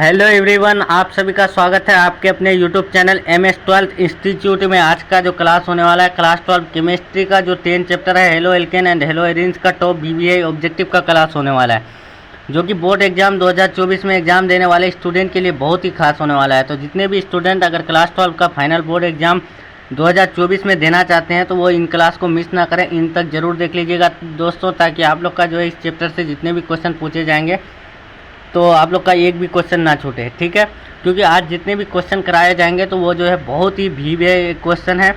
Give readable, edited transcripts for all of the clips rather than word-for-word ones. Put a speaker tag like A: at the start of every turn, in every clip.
A: Hello everyone, आप सभी का स्वागत है आपके अपने यूट्यूब चैनल MS12 इंस्टीट्यूट में। आज का जो क्लास होने वाला है क्लास 12 केमिस्ट्री का जो 10 चैप्टर है halo alkane and hello arenes का टॉप BBA ऑब्जेक्टिव का क्लास होने वाला है, जो कि बोर्ड एग्जाम 2024 में एग्जाम देने वाले स्टूडेंट के लिए बहुत ही खास होने वाला है। तो जितने भी स्टूडेंट अगर क्लास 12 का फाइनल बोर्ड एग्जाम 2024 में देना चाहते हैं तो वो इन क्लास को मिस ना करें, इन तक जरूर देख लीजिएगा दोस्तों, ताकि आप लोग का जो है इस चैप्टर से जितने भी क्वेश्चन पूछे जाएंगे तो आप लोग का एक भी क्वेश्चन ना छूटे, ठीक है। क्योंकि आज जितने भी क्वेश्चन कराए जाएंगे तो वो जो है बहुत ही BBA क्वेश्चन है,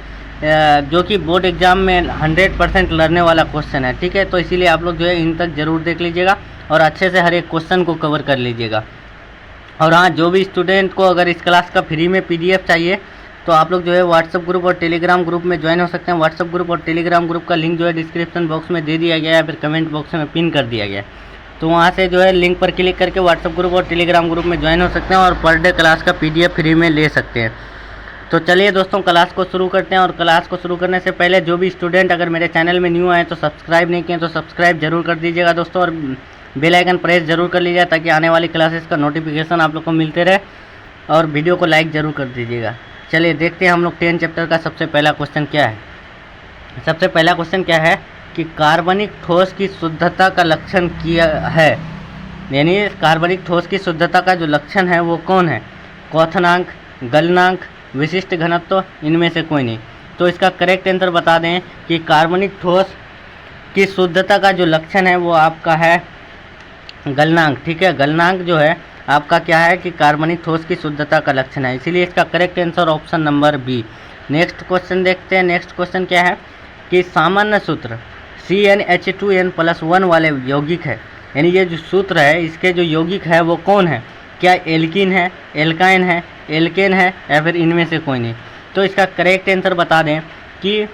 A: जो कि बोर्ड एग्जाम में 100% लड़ने वाला क्वेश्चन है, ठीक है। तो इसीलिए आप लोग जो है इन तक ज़रूर देख लीजिएगा और अच्छे से हर एक क्वेश्चन को कवर कर लीजिएगा। और हाँ, जो भी स्टूडेंट को अगर इस क्लास का फ्री में PDF चाहिए तो आप लोग जो है व्हाट्सअप ग्रुप और टेलीग्राम ग्रुप में ज्वाइन हो सकते हैं। व्हाट्सअप ग्रुप और टेलीग्राम ग्रुप का लिंक जो है डिस्क्रिप्शन बॉक्स में दे दिया गया है, फिर कमेंट बॉक्स में पिन कर दिया गया है। तो वहाँ से जो है लिंक पर क्लिक करके व्हाट्सअप ग्रुप और टेलीग्राम ग्रुप में ज्वाइन हो सकते हैं और पर डे क्लास का PDF फ्री में ले सकते हैं। तो चलिए दोस्तों, क्लास को शुरू करते हैं। और क्लास को शुरू करने से पहले जो भी स्टूडेंट अगर मेरे चैनल में न्यू आए तो सब्सक्राइब नहीं किए तो सब्सक्राइब जरूर कर दीजिएगा दोस्तों, और बेल आइकन प्रेस जरूर कर लीजिएगा ताकि आने वाली क्लासेस का नोटिफिकेशन आप लोग को मिलते रहे, और वीडियो को लाइक ज़रूर कर दीजिएगा। चलिए देखते हैं हम लोग 10 चैप्टर का सबसे पहला क्वेश्चन क्या है। सबसे पहला क्वेश्चन क्या है कि कार्बनिक ठोस की शुद्धता का लक्षण क्या है, यानी कार्बनिक ठोस की शुद्धता का जो लक्षण है वो कौन है? क्वथनांक, गलनांक, विशिष्ट घनत्व, इनमें से कोई नहीं। तो इसका करेक्ट आंसर बता दें कि कार्बनिक ठोस की शुद्धता का जो लक्षण है वो आपका है गलनांक, ठीक है। गलनांक जो है आपका क्या है कि कार्बनिक ठोस की शुद्धता का लक्षण है, इसीलिए इसका correct answer option number B। Next question देखते हैं। नेक्स्ट क्वेश्चन क्या है कि सामान्य सूत्र CnH2n+1 वाले यौगिक है, यानी ये जो सूत्र है इसके जो यौगिक है वो कौन है? क्या एल्कीन है, एल्काइन है, एल्केन है, या फिर इनमें से कोई नहीं? तो इसका करेक्ट आंसर बता दें कि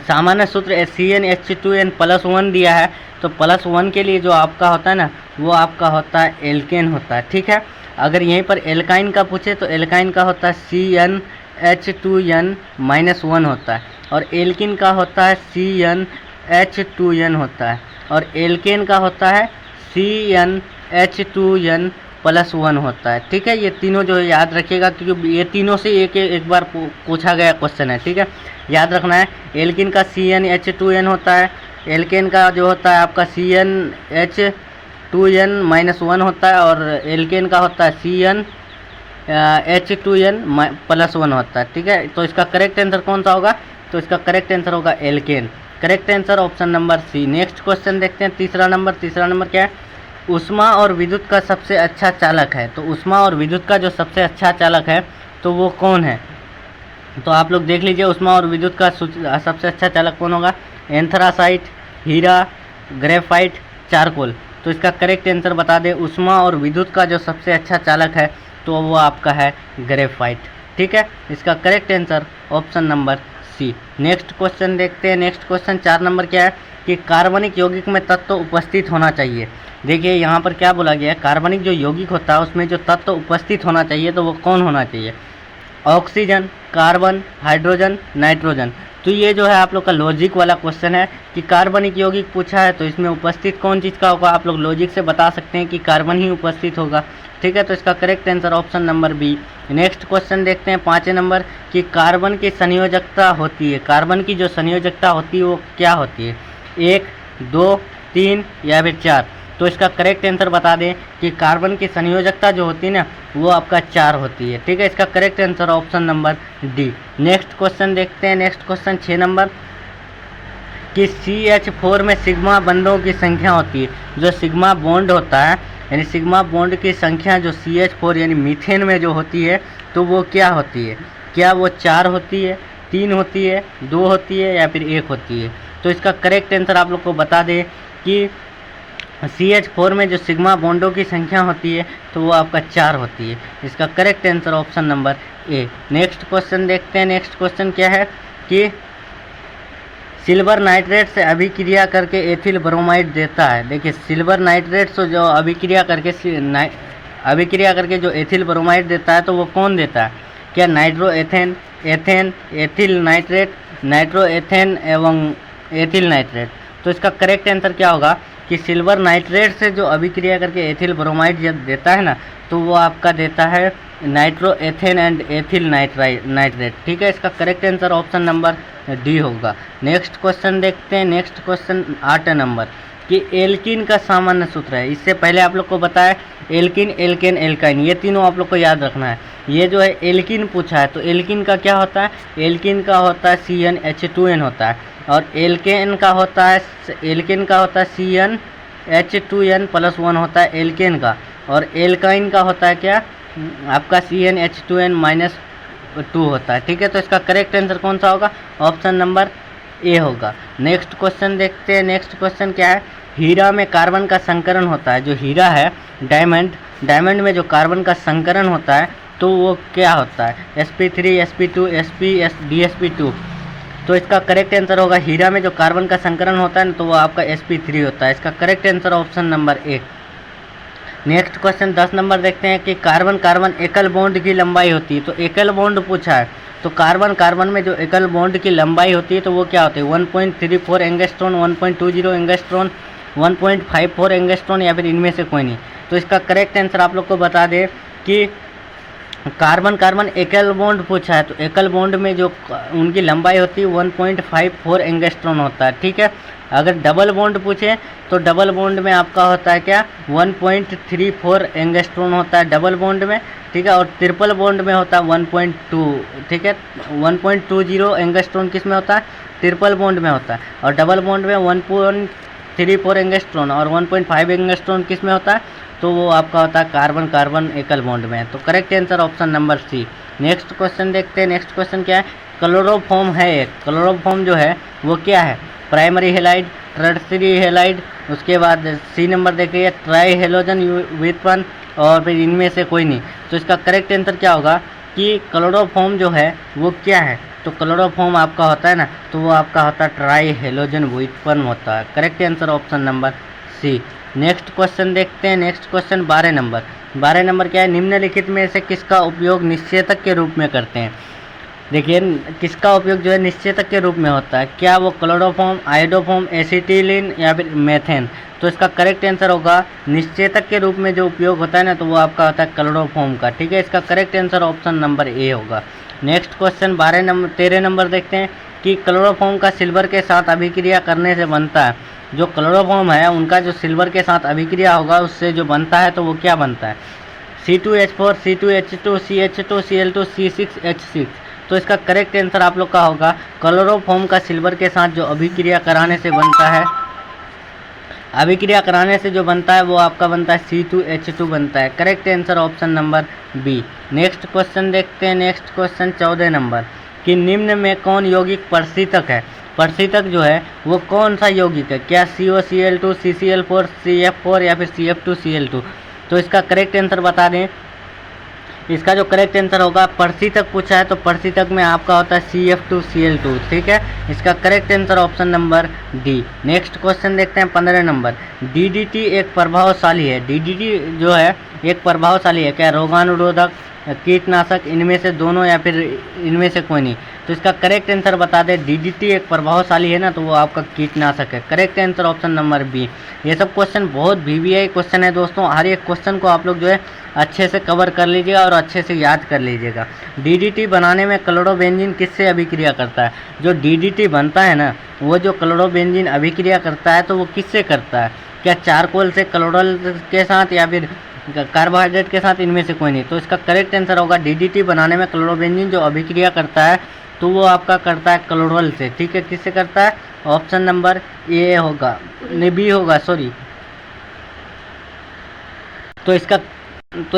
A: सामान्य सूत्र CnH2n+1 दिया है, तो +1 के लिए जो आपका होता है ना वो आपका होता है एल्केन होता है, ठीक है। अगर यहीं पर एल्काइन का पूछे तो एल्काइन का होता है CnH2n-1 होता है, और एल्किन का होता है CnH2n होता है, और एल्केन का होता है CnH2n+1 होता है, ठीक है। ये तीनों जो है याद रखिएगा, क्योंकि ये तीनों से एक बार पूछा गया क्वेश्चन है, ठीक है। याद रखना है, एल्किन का CnH2n होता है, एल्केन का जो होता है आपका CnH2n-1 होता है, और एल्केन का होता है CnH2n+1 होता है, ठीक है। तो इसका करेक्ट आंसर कौन सा होगा? तो इसका करेक्ट आंसर होगा alkane. Correct answer option number C। Next question देखते हैं। तीसरा नंबर क्या है? ऊष्मा और विद्युत का सबसे अच्छा चालक है। तो ऊष्मा और विद्युत का जो सबसे अच्छा चालक है तो वो कौन है? तो आप लोग देख लीजिए, ऊष्मा और विद्युत का सबसे अच्छा चालक कौन होगा? एंथ्रासाइट, हीरा, ग्रेफाइट, चारकोल। तो इसका करेक्ट आंसर बता दें, ऊष्मा और विद्युत का जो सबसे अच्छा चालक है तो वो आपका है ग्रेफाइट, ठीक है। इसका correct answer option number C। Next question देखते हैं। नेक्स्ट क्वेश्चन 4 नंबर क्या है कि कार्बनिक यौगिक में तत्व उपस्थित होना चाहिए। देखिए यहाँ पर क्या बोला गया है, कार्बनिक जो यौगिक होता है उसमें जो तत्व उपस्थित होना चाहिए तो वो कौन होना चाहिए? Oxygen, carbon, hydrogen, nitrogen. तो ये जो है आप लोग का लॉजिक वाला क्वेश्चन है कि कार्बनिक यौगिक पूछा है तो इसमें उपस्थित कौन चीज़ का होगा? आप लोग लॉजिक से बता सकते हैं कि कार्बन ही उपस्थित होगा, ठीक है। तो इसका correct answer option number B। Next question देखते हैं 5 नंबर कि कार्बन की संयोजकता होती है, कार्बन की जो संयोजकता होती है वो क्या होती है? 1, 2, 3 या फिर 4? तो इसका करेक्ट आंसर बता दें कि कार्बन की संयोजकता जो होती है ना वो आपका 4 होती है, ठीक है। इसका correct answer option number D। Next question देखते हैं। नेक्स्ट क्वेश्चन 6 नंबर कि CH4 में सिग्मा बंधों की संख्या होती है। जो सिग्मा बॉन्ड होता है, यानी सिग्मा बॉन्ड की संख्या जो CH4 यानी मीथेन में जो होती है तो वो क्या होती है? क्या वो 4 होती है, 3 होती है, 2 होती है, या फिर 1 होती है? तो इसका करेक्ट आंसर आप लोग को बता दें कि CH4 में जो सिग्मा बॉन्डों की संख्या होती है तो वो आपका 4 होती है। इसका correct answer option number A। Next question देखते हैं। नेक्स्ट क्वेश्चन क्या है कि सिल्वर नाइट्रेट से अभिक्रिया करके एथिल ब्रोमाइड देता है। देखिए, सिल्वर नाइट्रेट से जो अभिक्रिया करके जो एथिल ब्रोमाइड देता है तो वो कौन देता है? क्या नाइट्रोएथेन, एथेन, एथिल नाइट्रेट, नाइट्रोएथेन एवं एथिल नाइट्रेट? तो इसका करेक्ट आंसर क्या होगा? कि सिल्वर नाइट्रेट से जो अभिक्रिया करके एथिल ब्रोमाइड जब देता है ना, तो वो आपका देता है nitro ethane and ethyl nitrate. ठीक है, इसका correct answer option number D होगा। नेक्स्ट क्वेश्चन देखते हैं। नेक्स्ट क्वेश्चन 8 नंबर कि एल्कीन का सामान्य सूत्र है। इससे पहले आप लोग को बताया एल्कीन, एल्केन, एल्काइन, ये तीनों आप लोग को याद रखना है। ये जो है एल्कीन पूछा है, तो एल्कीन का क्या होता है? एल्कीन का होता है CnH2n होता है, और एल्केन का होता है CnH2n+1 होता है एल्केन का, और एल्काइन का होता है क्या? आपका CnH2n-2 होता है। ठीक है, तो इसका करेक्ट आंसर कौन सा होगा? ऑप्शन नंबर ए होगा। नेक्स्ट क्वेश्चन देखते हैं। नेक्स्ट क्वेश्चन क्या है? हीरा में कार्बन का संकरण होता है। जो हीरा है डायमंड में जो कार्बन का संकरण होता है तो वो क्या होता है? sp3, sp2, DsP2। तो इसका करेक्ट आंसर होगा, हीरा में जो कार्बन का संकरण होता है ना, तो वो आपका sp3 होता है। इसका correct answer option number A. Next question 10 number देखते हैं कि कार्बन एकल बॉन्ड की लंबाई होती है। तो एकल बॉन्ड पूछा है, तो कार्बन में जो एकल बॉन्ड की लंबाई होती है तो वो क्या होती है? 1.34 एंगस्ट्रॉन, 1.20 एंगस्ट्रॉन, 1.54 एंगस्ट्रॉन, या फिर इनमें से कोई नहीं। तो इसका करेक्ट आंसर आप लोग को बता दें कि कार्बन एकल बॉन्ड पूछा है, तो एकल बॉन्ड में जो उनकी लंबाई होती है 1.54 एंगस्ट्रॉन होता है। ठीक है, अगर डबल बॉन्ड पूछे तो डबल बॉन्ड में आपका होता है क्या? 1.34 एंगस्ट्रॉन होता है डबल बॉन्ड में। ठीक है, और ट्रिपल बॉन्ड में होता है 1.2। ठीक है, 1.20 एंगस्ट्रॉन किस में होता है? ट्रिपल बॉन्ड में होता है, और डबल बॉन्ड में 1.34 एंगस्ट्रॉन और 1.5 एंगस्ट्रॉन किस में होता है? तो वो आपका होता है कार्बन एकल बॉन्ड में। तो correct answer option number C. Next question देखते हैं। नेक्स्ट क्वेश्चन क्या है? क्लोरोफॉर्म है एक। क्लोरोफॉर्म जो है वो क्या है? प्राइमरी हेलाइड, टर्शियरी हेलाइड, उसके बाद सी नंबर देखिए ट्राई हेलोजन व्युत्पन्न, और फिर इनमें से कोई नहीं। तो इसका करेक्ट आंसर क्या होगा कि क्लोरोफॉर्म जो है वो क्या है? तो क्लोरोफॉर्म आपका होता है ना, तो वो आपका होता है ट्राई हेलोजन व्युत्पन्न होता है। Correct answer option number C. Next question देखते हैं। Next question 12 number. 12 नंबर क्या है? निम्नलिखित में से किसका उपयोग निश्चेतक के रूप में करते हैं? देखिए, किसका उपयोग जो है निश्चेतक के रूप में होता है? क्या वो क्लोरोफॉर्म, आयोडोफॉर्म, एसिटिलीन, या फिर मेथेन? तो इसका करेक्ट आंसर होगा निश्चेतक के रूप में जो उपयोग होता है ना, तो वो आपका होता है क्लोरोफॉर्म का। ठीक है, इसका correct answer option number A होगा। नेक्स्ट क्वेश्चन 13 नंबर देखते हैं कि क्लोरोफॉर्म का सिल्वर के साथ अभिक्रिया करने से बनता है। जो क्लोरोफॉर्म है उनका जो सिल्वर के साथ अभिक्रिया होगा उससे जो बनता है तो वो क्या बनता है? C2H4, C2H2, CH2, Cl2, C6H6। तो इसका करेक्ट आंसर आप लोग का होगा क्लोरोफॉर्म का सिल्वर के साथ जो अभिक्रिया कराने से बनता है, अभिक्रिया कराने से जो बनता है वो आपका बनता है C2H2 बनता है। Correct answer option number B. Next question देखते हैं। नेक्स्ट क्वेश्चन 14 नंबर कि निम्न में कौन यौगिक प्रशीतक है? प्रशीतक जो है वो कौन सा यौगिक है? क्या COCl2, CCl4, CF4, या फिर CF2Cl2? तो इसका करेक्ट आंसर बता दें। इसका जो करेक्ट आंसर होगा, प्रशीतक पूछा है तो प्रशीतक में आपका होता है CF2Cl2। ठीक है, इसका correct answer option number D. Next question देखते हैं 15 नंबर। DDT एक प्रभावशाली है। DDT जो है एक प्रभावशाली है। क्या रोगाणुरोधक, कीटनाशक, इनमें से दोनों, या फिर इनमें से कोई नहीं? तो इसका करेक्ट आंसर बता दें। DDT एक प्रभावशाली है ना, तो वो आपका कीटनाशक है। Correct answer option number B. ये सब क्वेश्चन बहुत VVI क्वेश्चन है दोस्तों। हर एक क्वेश्चन को आप लोग जो है अच्छे से कवर कर लीजिएगा और अच्छे से याद कर लीजिएगा। DDT बनाने में क्लोरोबेंजीन किससे अभिक्रिया करता है? जो DDT बनता है ना, वो जो क्लोरोबेंजीन अभिक्रिया करता है तो वो किससे करता है? क्या चारकोल से, क्लोरल के साथ, या फिर कार्बोहाइड्रेट के साथ? इनमें से कोई नहीं। तो इसका करेक्ट आंसर होगा DDT बनाने में क्लोरोबेंजीन जो अभिक्रिया करता है तो वो आपका करता है क्लोरल से। ठीक है, किससे करता है? ऑप्शन नंबर ए होगा, नहीं बी होगा, सॉरी। तो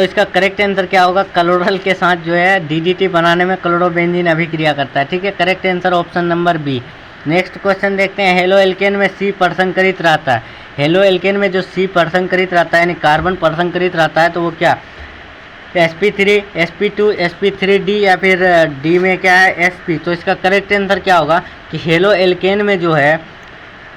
A: इसका करेक्ट आंसर क्या होगा? क्लोरल के साथ जो है DDT बनाने में क्लोरोबेंजीन अभिक्रिया करता है। ठीक है, correct answer option number B. Next question देखते हैं। हेलो एल्केन में C परसंकरित रहता है। हेलो एल्केन में जो C परसंकरित रहता है यानी कार्बन परसंकरित रहता है तो वो क्या? sp3, sp2, sp3d, या फिर डी में क्या है sp। तो इसका करेक्ट आंसर क्या होगा कि हेलो एल्केन में जो है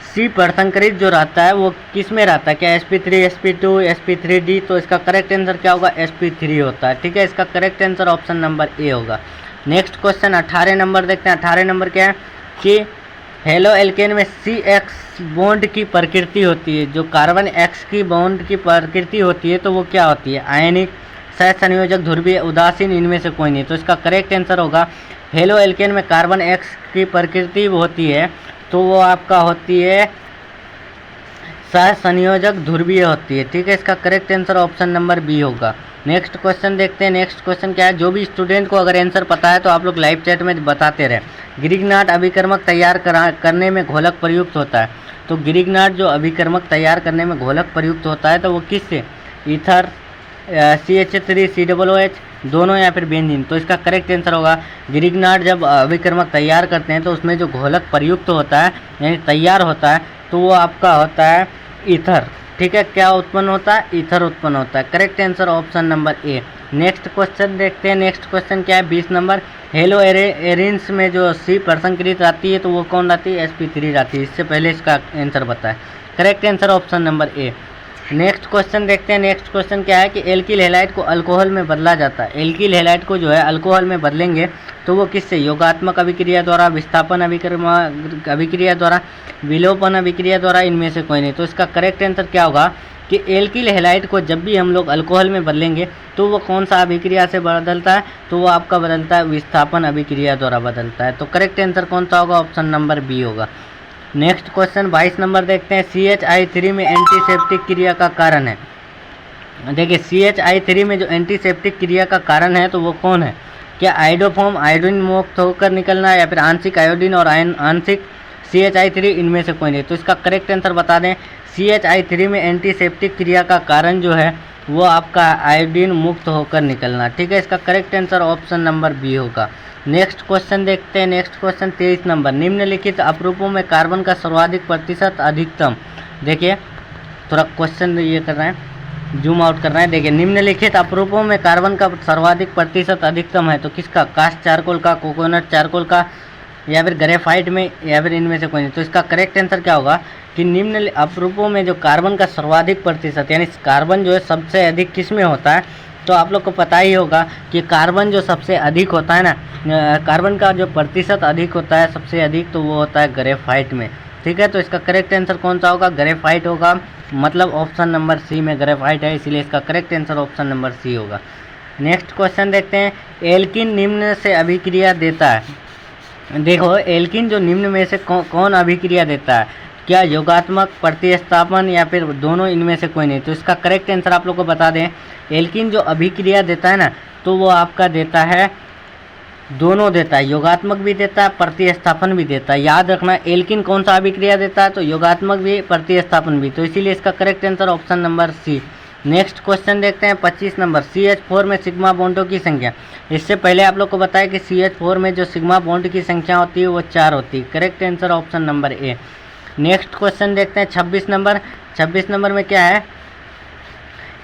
A: C परसंकरित जो रहता है वो किस में रहता है? क्या sp3, sp2, sp3d? तो इसका करेक्ट आंसर क्या होगा? sp3 होता है। ठीक है, इसका correct answer option number A होगा। नेक्स्ट क्वेश्चन 18 नंबर देखते हैं। 18 नंबर क्या है कि हेलो एल्केन में CX बॉन्ड की प्रकृति होती है, जो कार्बन X की बॉन्ड की प्रकृति होती है तो वो क्या होती है? आयनिक, सहसंयोजक, ध्रुवीय, उदासीन, इनमें से कोई नहीं। तो इसका करेक्ट आंसर होगा हेलो एल्केन में कार्बन X की प्रकृति होती है तो वो आपका होती है सहसंयोजक, ध्रुवीय होती है। ठीक है, इसका correct answer option number B होगा। नेक्स्ट क्वेश्चन देखते हैं। नेक्स्ट क्वेश्चन क्या है? जो भी स्टूडेंट को अगर आंसर पता है तो आप लोग लाइव चैट में बताते रहे। ग्रिग्नाट अभिकर्मक तैयार करने में घोलक प्रयुक्त होता है। तो ग्रिग्नाट जो अभिकर्मक तैयार करने में घोलक प्रयुक्त होता है तो वो किससे? ईथर, CH3, COOH, दोनों या फिर बेंजीन। तो इसका करेक्ट आंसर होगा ग्रिग्नाट जब अभिकर्मक तैयार करते हैं तो उसमें जो घोलक प्रयुक्त होता है यानी तैयार होता है तो वो आपका होता है ईथर। ठीक है, क्या उत्पन्न होता है? ईथर उत्पन्न होता है। Correct answer option number A. Next question देखते हैं। नेक्स्ट क्वेश्चन क्या है? 20 नंबर। हेलो एरिन्स में जो C प्रसंक्रित आती है तो वो कौन आती है? sp3 आती है। इससे पहले इसका आंसर बताए। Correct answer option number A. Next question देखते हैं। नेक्स्ट क्वेश्चन क्या है कि एल्किल हैलाइड को अल्कोहल में बदला जाता है। एल्किल हैलाइड को जो है अल्कोहल में बदलेंगे तो वो किससे? योगात्मक अभिक्रिया द्वारा, विस्थापन अभिक्रिया द्वारा, विलोपन अभिक्रिया द्वारा, इनमें से कोई नहीं। तो इसका करेक्ट आंसर क्या होगा कि एल्किल हैलाइड को जब भी हम लोग अल्कोहल में बदलेंगे तो वो कौन सा अभिक्रिया से बदलता है? तो वो आपका बदलता है विस्थापन अभिक्रिया द्वारा बदलता है। तो करेक्ट आंसर कौन सा होगा? ऑप्शन नंबर बी होगा। नेक्स्ट क्वेश्चन 22 नंबर देखते हैं। CH3 में एंटीसेप्टिक क्रिया का कारण है। देखिए CH3 में जो एंटीसेप्टिक क्रिया का कारण है तो वो कौन है? क्या आयोडोफॉर्म, आयोडीन मुक्त होकर निकलना, या फिर आंशिक आयोडीन और आंशिक CH3, इनमें से कोई नहीं। तो इसका करेक्ट आंसर बता दें। CH3 में एंटीसेप्टिक क्रिया का कारण जो है वो आपका आयोडीन मुक्त होकर निकलना। ठीक है, इसका correct answer option number B होगा। नेक्स्ट क्वेश्चन देखते हैं। Next question 23 number. निम्नलिखित अपरूपों में कार्बन का सर्वाधिक प्रतिशत अधिकतम। देखिए थोड़ा क्वेश्चन ये कर रहे हैं, जूम आउट कर रहे हैं। देखिए निम्नलिखित अपरूपों में कार्बन का सर्वाधिक प्रतिशत अधिकतम है तो किसका? कास्ट चारकोल का, कोकोनट चारकोल का, या फिर ग्रेफाइट में, या फिर इनमें से कोई नहीं। तो इसका करेक्ट आंसर क्या होगा कि निम्न अपरूपों में जो कार्बन का सर्वाधिक प्रतिशत यानी कार्बन जो है सबसे अधिक किस में होता है? तो आप लोग को पता ही होगा कि कार्बन जो सबसे अधिक होता है ना, कार्बन का जो प्रतिशत अधिक होता है सबसे अधिक, तो वो होता है ग्रेफाइट में। ठीक है, तो इसका करेक्ट आंसर कौन सा होगा? ग्रेफाइट होगा। मतलब ऑप्शन नंबर सी में ग्रेफाइट है, इसलिए इसका correct answer option number C होगा। नेक्स्ट क्वेश्चन देखते हैं। एल्किन निम्न से अभिक्रिया देता है। देखो एल्किन जो निम्न में से कौन अभिक्रिया देता है? क्या योगात्मक, प्रतिस्थापन, या फिर दोनों, इनमें से कोई नहीं। तो इसका करेक्ट आंसर आप लोग को बता दें। एल्किन जो अभिक्रिया देता है ना तो वो आपका देता है, दोनों देता है, योगात्मक भी देता है, प्रतिस्थापन भी देता है। याद रखना एल्किन कौन सा अभिक्रिया देता है? तो योगात्मक भी, प्रतिस्थापन भी। तो इसीलिए इसका correct answer option number C. Next question देखते हैं 25 नंबर। CH4 में सिग्मा बॉन्डों की संख्या। इससे पहले आप लोग को बताया कि CH4 में जो सिग्मा बॉन्ड की संख्या होती है वो 4 होती है। Correct answer option number A. Next question देखते हैं 26 नंबर। 26 नंबर में क्या है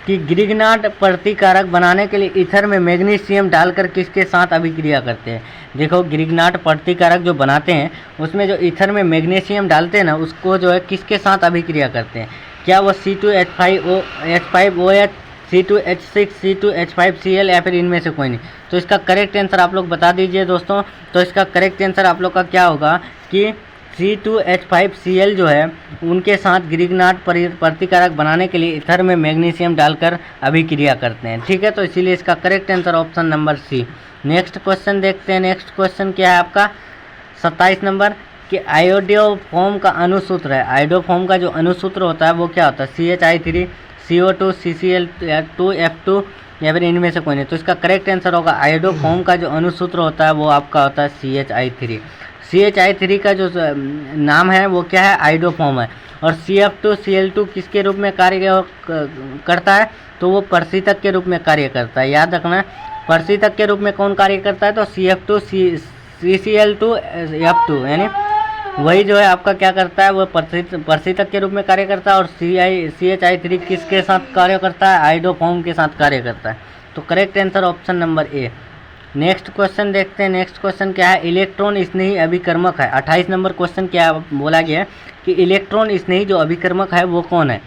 A: कि ग्रिग्नाट प्रतिकारक बनाने के लिए ईथर में मैग्नीशियम डालकर किसके साथ अभिक्रिया करते हैं? देखो ग्रिग्नाट प्रतिकारक जो बनाते हैं उसमें जो ईथर में मैग्नीशियम डालते हैं ना उसको जो है किसके साथ अभिक्रिया करते हैं? क्या वो C2H5OH, C2H6, C2H5Cl, या फिर इनमें से कोई नहीं। तो इसका करेक्ट आंसर आप लोग बता दीजिए दोस्तों। तो इसका करेक्ट आंसर आप लोग का क्या होगा कि C2H5Cl जो है उनके साथ ग्रिग्नाट प्रतिकारक बनाने के लिए ईथर में मैग्नीशियम डालकर अभिक्रिया करते हैं। ठीक है, तो इसीलिए इसका correct answer option number C. Next question देखते हैं। नेक्स्ट क्वेश्चन क्या है आपका 27 नंबर कि आयोडोफॉर्म का अनुसूत्र है। आयोडोफॉर्म का जो अनुसूत्र होता है वो क्या होता है? CH3, CO2, CCl2, F2, या फिर इनमें से कोई नहीं। तो इसका करेक्ट आंसर होगा आयोडोफॉर्म का जो अनुसूत्र होता है वो आपका होता है CH3। CH3 का जो नाम है वो क्या है? आयोडोफॉर्म है। और CF2Cl2 किसके रूप में कार्य करता है? तो वो प्रशीतक के रूप में कार्य करता है। याद रखना प्रशीतक के रूप में कौन कार्य करता है? तो CF2CCl2F2 यानी वही जो है आपका क्या करता है? वो प्रशीतक के रूप में कार्य करता है। और CH3 किसके साथ कार्य करता है? आयोडोफॉर्म के साथ कार्य करता है। तो correct answer option number A. Next question देखते हैं। नेक्स्ट क्वेश्चन क्या है? इलेक्ट्रॉन स्नेही अभिकर्मक है। 28 नंबर क्वेश्चन क्या बोला गया है कि इलेक्ट्रॉन स्नेही जो अभिकर्मक है वो कौन है?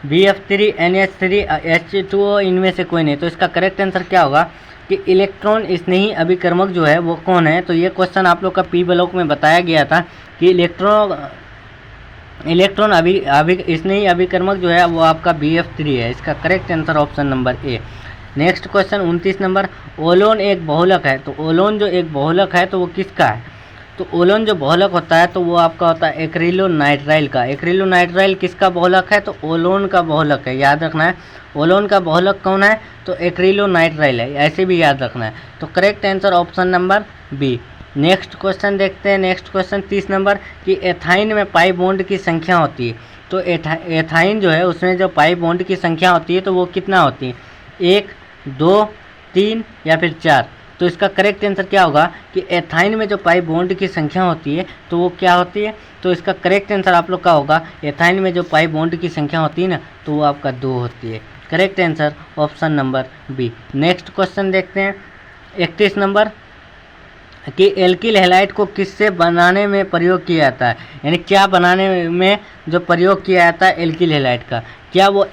A: BF3 NH3 H2O इनमें से कोई नहीं। तो इसका करेक्ट आंसर क्या होगा कि इलेक्ट्रॉन स्नेही अभिकर्मक जो है वो कौन है। तो ये क्वेश्चन आप लोग का पी ब्लॉक में बताया गया था कि इलेक्ट्रॉन स्नेही अभिकर्मक जो है वो आपका BF3 है। इसका correct answer option number A. Next question 29 number, Orlon एक बहुलक है। तो ओलोन जो एक बहुलक है तो वो किसका है। तो ओलोन जो बहुलक होता है तो वो आपका होता है एक्रिलोनाइट्राइल का। एक्रिलोनाइट्राइल किसका बहुलक है, तो ओलोन का बहुलक है, याद रखना है। ओलोन का बहुलक कौन है, तो एक्रिलोनाइट्राइल है, ऐसे भी याद रखना है। तो correct answer option number B. Next question देखते हैं। नेक्स्ट क्वेश्चन 30 नंबर कि एथाइन में पाई बॉन्ड की संख्या होती है। तो एथाइन जो है उसमें जो पाई बॉन्ड की संख्या होती है तो वो कितना होती है, 1 2 3 या फिर 4। तो इसका करेक्ट आंसर क्या होगा कि एथाइन में जो पाई बॉन्ड की संख्या होती है तो वो क्या होती है। तो इसका करेक्ट आंसर आप लोग का होगा एथाइन में जो पाई बॉन्ड की संख्या होती है ना तो वो आपका 2 होती है। Correct answer option number B. Next question देखते हैं 31 नंबर कि एल्किल हैलाइड को किससे बनाने में प्रयोग किया जाता है, यानी क्या बनाने में जो प्रयोग किया जाता है एल्किल हैलाइड का, क्या वो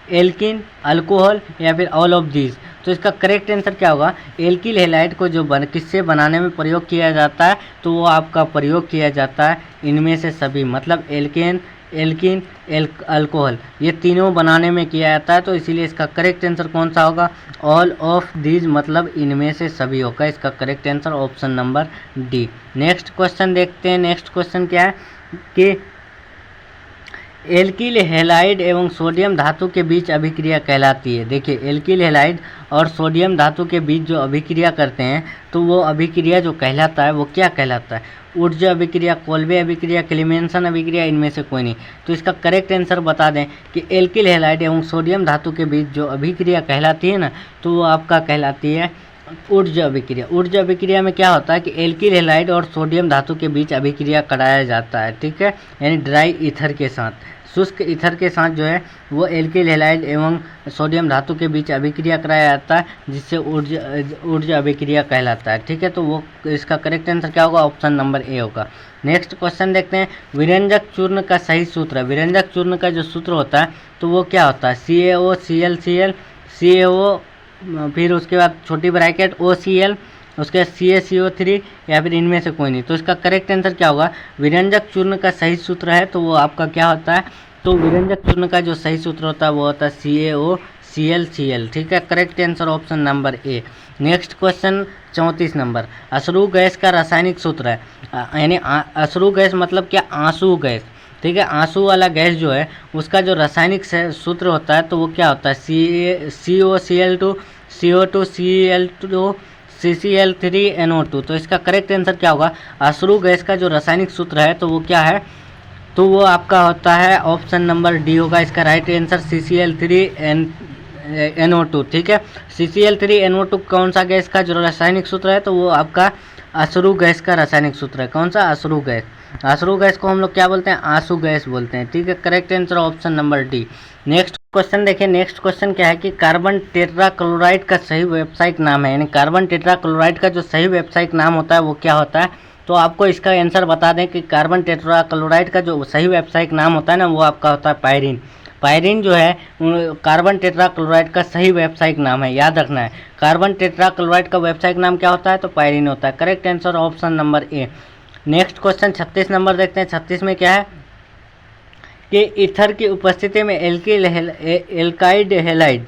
A: एल्किन अल्कोहल या फिर ऑल ऑफ दीज। तो इसका करेक्ट आंसर क्या होगा, एल्किल हैलाइड को जो किससे बनाने में प्रयोग किया जाता है तो वो आपका प्रयोग किया जाता है इनमें से सभी, मतलब एल्किन अल्कोहल, ये तीनों बनाने में किया जाता है। तो इसीलिए इसका करेक्ट आंसर कौन सा होगा, ऑल ऑफ दीज, मतलब इनमें से सभी होगा। इसका correct answer option number D. Next question देखते हैं। नेक्स्ट क्वेश्चन क्या है कि एल्किल हैलाइड एवं सोडियम धातु के बीच अभिक्रिया कहलाती है। देखिए एल्किल हैलाइड और सोडियम धातु के बीच जो अभिक्रिया करते हैं तो वो अभिक्रिया जो कहलाता है वो क्या कहलाता है, ऊर्जा अभिक्रिया, कोल्बे अभिक्रिया, क्लीमेंसन अभिक्रिया, इनमें से कोई नहीं। तो इसका करेक्ट आंसर बता दें कि एल्किल हैलाइड एवं सोडियम धातु के बीच जो अभिक्रिया कहलाती है ना तो वो आपका कहलाती है ऊर्जा अभिक्रिया। ऊर्जा अभिक्रिया में क्या होता है कि एल्किल हैलाइड और सोडियम धातु के बीच अभिक्रिया कराया जाता है, ठीक है, यानी ड्राई ईथर के साथ, शुष्क ईथर के साथ जो है वो एल्किल हैलाइड एवं सोडियम धातु के बीच अभिक्रिया कराया जाता है जिससे ऊर्जा अभिक्रिया कहलाता है, ठीक है। तो वो इसका करेक्ट आंसर क्या होगा, ऑप्शन नंबर ए होगा। नेक्स्ट क्वेश्चन देखते हैं, विरंजक चूर्ण का सही सूत्र है। विरंजक चूर्ण का जो सूत्र होता है तो वो क्या होता है, CaOClCl, CaO, फिर उसके बाद छोटी ब्रैकेट OCl, उसके बाद CaCO3 या फिर इनमें से कोई नहीं। तो इसका करेक्ट आंसर क्या होगा, विरंजक चूर्ण का सही सूत्र है तो वो आपका क्या होता है, तो विरंजक चूर्ण का जो सही सूत्र होता है वो होता है CaOClCl, ठीक है। Correct answer option number A. Next question 34 number, अश्रु गैस का रासायनिक सूत्र है, यानी अश्रु गैस मतलब क्या, आंसू गैस, ठीक है। आंसू वाला गैस जो है उसका जो रासायनिक सूत्र होता है तो वो क्या होता है, COCl2 CO2 Cl2 CCl3NO2। तो इसका करेक्ट आंसर क्या होगा, अश्रु गैस का जो रासायनिक सूत्र है तो वो क्या है, तो वो आपका होता है ऑप्शन नंबर डी होगा। इसका राइट आंसर CCl3NO2, ठीक है। CCl3NO2 कौन सा गैस का जो रासायनिक सूत्र है, तो वो आपका अश्रु गैस का रासायनिक सूत्र है। कौन सा, अश्रु गैस। अश्रु गैस को हम लोग क्या बोलते हैं, आंसू गैस बोलते हैं, ठीक है। Correct answer option number D. Next question देखिए, नेक्स्ट क्वेश्चन क्या है कि कार्बन टेट्राक्लोराइड का सही व्यावसायिक नाम है, यानी कार्बन टेट्राक्लोराइड का जो सही व्यावसायिक नाम होता है वो क्या होता है। तो आपको इसका आंसर बता दें कि कार्बन टेट्राक्लोराइड का जो सही व्यावसायिक नाम होता है ना वो आपका होता है पायरीन। पायरीन जो है कार्बन टेट्राक्लोराइड का सही व्यावसायिक नाम है, याद रखना है। कार्बन टेट्राक्लोराइड का व्यावसायिक नाम क्या होता है, तो पायरीन होता है। Correct answer option number A. Next question 36 number देखते हैं। 36 में क्या है कि ईथर की उपस्थिति में एल्काइड हैलाइड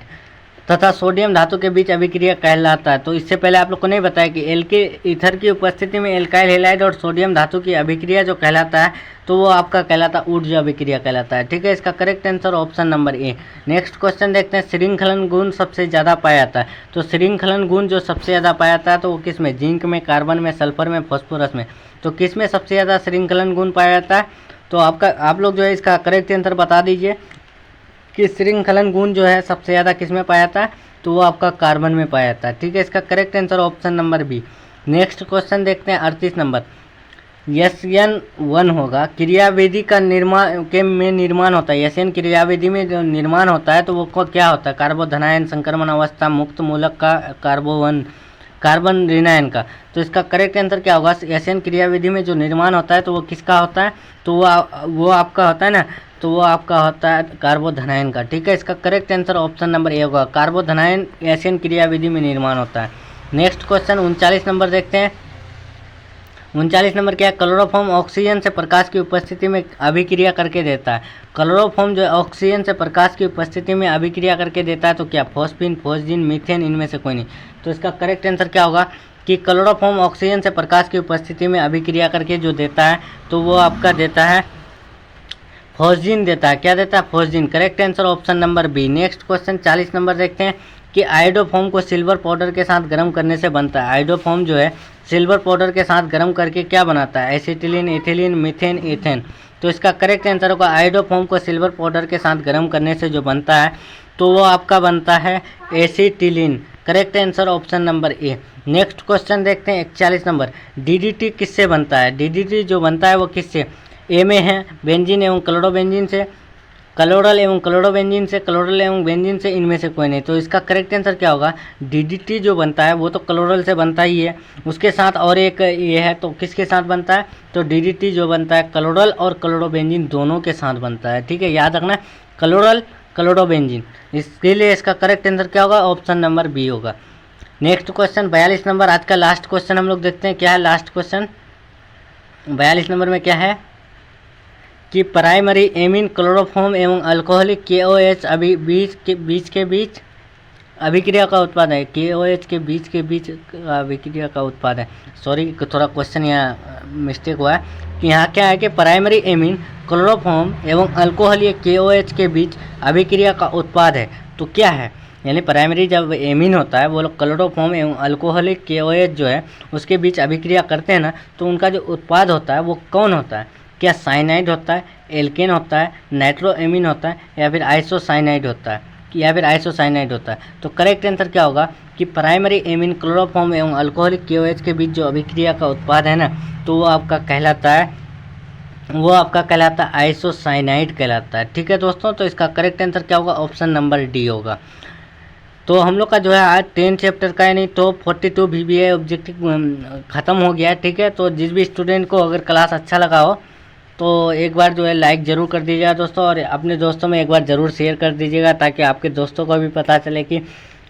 A: तथा सोडियम धातु के बीच अभिक्रिया कहलाता है। तो इससे पहले आप लोग को नहीं बताया कि ईथर की उपस्थिति में एल्काइल हैलाइड और सोडियम धातु की अभिक्रिया जो कहलाता है तो वो आपका कहलाता है ऊर्जा अभिक्रिया कहलाता है, ठीक है। इसका correct answer option number A. Next question देखते हैं, श्रृंखलन गुण सबसे ज़्यादा पाया जाता है। तो श्रृंखलन गुण जो सबसे ज़्यादा पाया जाता है तो वो किस में, जिंक में, कार्बन में, सल्फर में, फास्फोरस में। तो किस में सबसे ज़्यादा श्रृंखलन गुण पाया जाता है, तो आप लोग जो है इसका करेक्ट आंसर बता दीजिए कि श्रृंखलन गुण जो है सबसे ज़्यादा किस में पाया जाता है, तो वो आपका कार्बन में पाया जाता है, ठीक है। इसका correct answer option number B. Next question देखते हैं 38 नंबर, SN1 होगा, क्रियाविधि का निर्माण होता है। SN क्रियाविधि में जो निर्माण होता है तो वो क्या होता है, कार्बोधनायन संक्रमण अवस्था, मुक्त मूलक का कार्बोवन कार्बन रिनायन का। तो इसका करेक्ट आंसर क्या होगा, एशियन क्रियाविधि में जो निर्माण होता है तो वो किसका होता है, तो वो आपका होता है ना, तो वो आपका होता है कार्बोधनायन का। ठीक है, इसका correct answer option number A होगा, कार्बोधनायन एशियन क्रियाविधि में निर्माण होता है। नेक्स्ट क्वेश्चन 39 नंबर देखते हैं। 39 नंबर क्या है, क्लोरोफॉर्म ऑक्सीजन से प्रकाश की उपस्थिति में अभिक्रिया करके देता है। क्लोरोफॉर्म जो है ऑक्सीजन से प्रकाश की उपस्थिति में अभिक्रिया करके देता है, तो क्या फॉस्फीन, फोस्जीन, मीथेन, इनमें से कोई नहीं। तो इसका करेक्ट आंसर क्या होगा कि क्लोरोफॉर्म ऑक्सीजन से प्रकाश की उपस्थिति में अभिक्रिया करके जो देता है तो वो आपका देता है फोस्जीन देता है। क्या देता है, phosgene. Correct answer option number B. Next question 40 number देखते हैं कि आयोडोफॉर्म को सिल्वर पाउडर के साथ गर्म करने से बनता है। आयोडोफॉर्म जो है सिल्वर पाउडर के साथ गर्म करके क्या बनाता है, एसिटिलीन, इथिलीन, मीथेन, ईथेन। तो इसका करेक्ट आंसर होगा आयोडोफॉर्म को सिल्वर पाउडर के साथ गर्म करने से जो बनता है तो वो आपका बनता है acetylene. Correct answer option number A. Next question देखते हैं 41 नंबर। डीडीटी किससे बनता है, डीडीटी जो बनता है वो किससे, ए में है बेंजीन एवं क्लोरोबेंजीन से, क्लोरल एवं क्लोरोबेंजीन से, क्लोरल एवं बेंजीन से, इनमें से कोई नहीं। तो इसका करेक्ट आंसर क्या होगा, डीडीटी जो बनता है वो तो क्लोरल से बनता ही है, उसके साथ और एक ये है, तो किसके साथ बनता है, तो डीडीटी जो बनता है क्लोरल और क्लोरोबेंजीन दोनों के साथ बनता है। ठीक है, याद रखना क्लोरल क्लोरोबेंजीन। इसके लिए इसका करेक्ट आंसर क्या होगा, ऑप्शन नंबर बी होगा। नेक्स्ट क्वेश्चन 42 नंबर, आज का लास्ट क्वेश्चन हम लोग देखते हैं क्या है। लास्ट क्वेश्चन 42 नंबर में क्या है कि प्राइमरी एमीन क्लोरोफॉर्म एवं अल्कोहलिक KOH बीच के बीच अभिक्रिया का उत्पाद है। KOH के बीच अभिक्रिया का उत्पाद है। सॉरी, थोड़ा क्वेश्चन यहाँ मिस्टेक हुआ है कि यहाँ क्या है कि प्राइमरी एमीन क्लोरोफॉर्म एवं अल्कोहलिक KOH के बीच अभिक्रिया का उत्पाद है। तो क्या है, यानी प्राइमरी जब एमीन होता है वो लोग क्लोरोफॉर्म एवं अल्कोहलिक KOH जो है उसके बीच अभिक्रिया करते हैं ना, तो उनका जो उत्पाद होता है वो कौन होता है, क्या साइनाइड होता है, एल्केन होता है, नाइट्रोएमीन होता है, या फिर आइसोसाइनाइड होता है, या फिर आइसोसाइनाइड होता है। तो करेक्ट आंसर क्या होगा कि प्राइमरी एमीन क्लोरोफॉर्म एवं अल्कोहलिक KOH के बीच जो अभिक्रिया का उत्पाद है ना, तो वो आपका कहलाता है आइसोसाइनाइड कहलाता है। ठीक है दोस्तों, तो इसका करेक्ट आंसर क्या होगा, ऑप्शन नंबर डी होगा। तो हम लोग का जो है आज 10 चैप्टर का है नहीं तो 42 VBA ऑब्जेक्टिव ख़त्म हो गया है। ठीक है, तो जिस भी स्टूडेंट को अगर क्लास अच्छा लगा हो तो एक बार जो है लाइक ज़रूर कर दीजिएगा दोस्तों, और अपने दोस्तों में एक बार ज़रूर शेयर कर दीजिएगा ताकि आपके दोस्तों को भी पता चले कि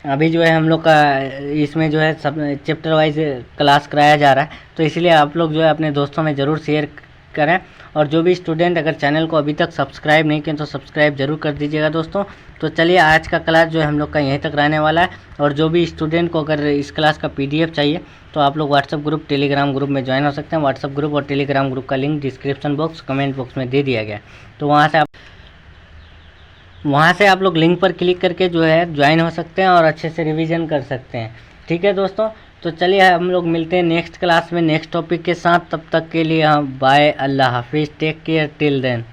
A: अभी जो है हम लोग का इसमें जो है सब चैप्टर वाइज क्लास कराया जा रहा है। तो इसलिए आप लोग जो है अपने दोस्तों में ज़रूर शेयर करें, और जो भी स्टूडेंट अगर चैनल को अभी तक सब्सक्राइब नहीं किए तो सब्सक्राइब जरूर कर दीजिएगा दोस्तों। तो चलिए आज का क्लास जो है हम लोग का यहीं तक रहने वाला है, और जो भी स्टूडेंट को अगर इस क्लास का PDF चाहिए तो आप लोग व्हाट्सअप ग्रुप, टेलीग्राम ग्रुप में ज्वाइन हो सकते हैं। व्हाट्सअप ग्रुप और टेलीग्राम ग्रुप का link description box, comment box में दे दिया गया, तो वहाँ से आप लोग लिंक पर क्लिक करके जो है ज्वाइन हो सकते हैं और अच्छे से रिवीजन कर सकते हैं। ठीक है दोस्तों, तो चलिए हम लोग मिलते हैं नेक्स्ट क्लास में नेक्स्ट टॉपिक के साथ। तब तक के लिए बाय, अल्लाह हाफिज़, टेक केयर टिल देन।